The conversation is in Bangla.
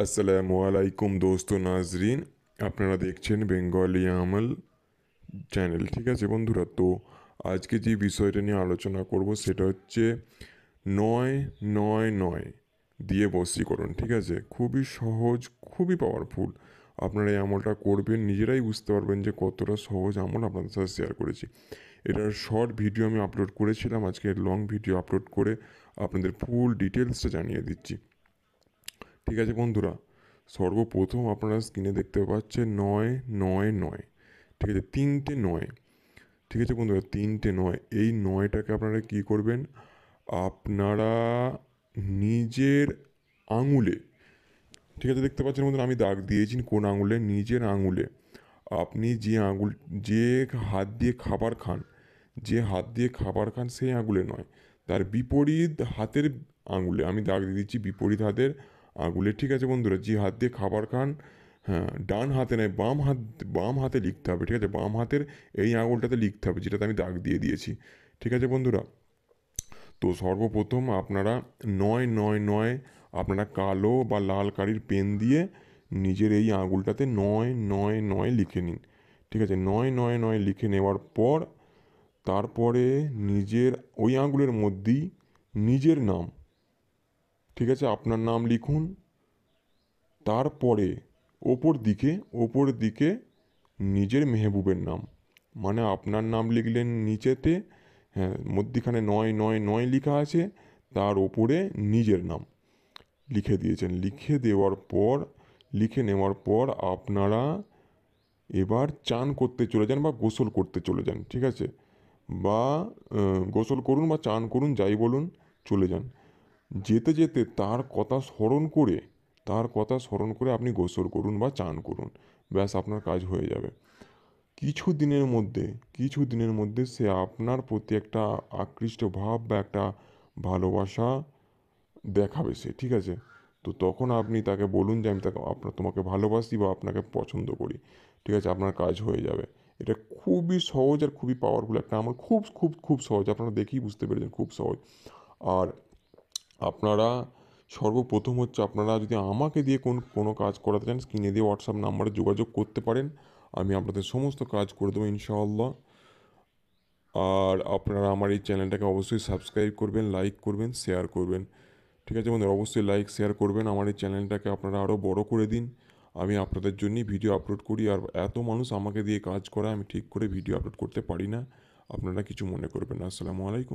আসসালামু আলাইকুম দোস্ত নাজরিন। আপনারা দেখছেন বেঙ্গলি আমল চ্যানেল। ঠিক আছে বন্ধুরা, তো আজকে যে বিষয়টা নিয়ে আলোচনা করব সেটা হচ্ছে 999 দিয়ে বশীকরণ। ঠিক আছে, খুবই সহজ, খুবই পাওয়ারফুল। আপনারা এই আমলটা করবেন, নিজেরাই বুঝতে পারবেন যে কতটা সহজ আমল আপনাদের সাথে শেয়ার করেছি। এটার শর্ট ভিডিও আমি আপলোড করেছিলাম, আজকে লং ভিডিও আপলোড করে আপনাদের ফুল ডিটেলসটা জানিয়ে দিচ্ছি। ঠিক আছে বন্ধুরা, সর্বপ্রথম আপনারা স্ক্রিনে দেখতে পাচ্ছেন 999। ঠিক আছে, তিনটে নয়। ঠিক আছে বন্ধুরা, তিনটে নয়। এই নয়টাকে আপনারা কি করবেন, আপনারা নিজের আঙুলে, ঠিক আছে দেখতে পাচ্ছেন বন্ধুরা, আমি দাগ দিয়েছি কোন আঙুলে, নিজের আঙুলে। আপনি যে আঙুল, যে হাত দিয়ে খাবার খান, যে হাত দিয়ে খাবার খান সেই আঙুলে নয়, তার বিপরীত হাতের আঙুলে আমি দাগ দিয়ে দিচ্ছি, বিপরীত হাতের আঙুলে। ঠিক আছে বন্ধুরা, যে হাত দিয়ে খাবার খান, হ্যাঁ ডান হাতে নয়, বাম হাতে লিখতে হবে। ঠিক আছে, বাম হাতের এই আঙুলটাতে লিখতে হবে যেটাতে আমি দাগ দিয়ে দিয়েছি। ঠিক আছে বন্ধুরা, তো সর্বপ্রথম আপনারা 999 আপনারা কালো বা লাল কালির পেন দিয়ে নিজের এই আঙুলটাতে 999 লিখে নিন। ঠিক আছে, 999 লিখে নেওয়ার পর তারপরে নিজের ওই আঙুলের মধ্যেই নিজের নাম, ঠিক আছে আপনার নাম লিখুন। তারপরে ওপর দিকে নিজের মেহবুবের নাম, মানে আপনার নাম লিখলেন নিচেতে, হ্যাঁ মধ্যিখানে 999 লেখা আছে, তার ওপরে নিজের নাম লিখে দিয়েছেন। লিখে নেওয়ার পর আপনারা এবার চান করতে চলে যান বা গোসল করতে চলে যান। ঠিক আছে, বা গোসল করুন বা চান করুন, যাই বলুন, চলে যান। যেতে যেতে তার কথা স্মরণ করে আপনি গোসল করুন বা চান করুন, ব্যাস আপনার কাজ হয়ে যাবে। কিছু দিনের মধ্যে সে আপনার প্রতি একটা আকৃষ্ট ভাব বা একটা ভালোবাসা দেখাবে সে। ঠিক আছে, তো তখন আপনি তাকে বলুন যে আমি তোমাকে ভালোবাসি বা আপনাকে পছন্দ করি। ঠিক আছে, আপনার কাজ হয়ে যাবে। এটা খুবই সহজ আর খুবই পাওয়ারফুল একটা আমল, খুব খুব খুব সহজ, আপনারা দেখেই বুঝতে পেরেছেন খুব সহজ। আর আপনারা সর্বপ্রথম হচ্ছে, আপনারা যদি আমাকে দিয়ে কোনো কাজ করাতে চান, স্ক্রিনে দিয়ে হোয়াটসঅ্যাপ নাম্বারে যোগাযোগ করতে পারেন, আমি আপনাদের সমস্ত কাজ করে দেবো ইনশাআল্লাহ। আর আপনারা আমার এই চ্যানেলটাকে অবশ্যই সাবস্ক্রাইব করবেন, লাইক করবেন, শেয়ার করবেন। ঠিক আছে বন্ধুরা, অবশ্যই লাইক শেয়ার করবেন, আমার এই চ্যানেলটাকে আপনারা আরও বড় করে দিন। আমি আপনাদের জন্যই ভিডিও আপলোড করি, আর এত মানুষ আমাকে দিয়ে কাজ করা, আমি ঠিক করে ভিডিও আপলোড করতে পারি না, আপনারা কিছু মনে করবেন না। আসসালামু আলাইকুম।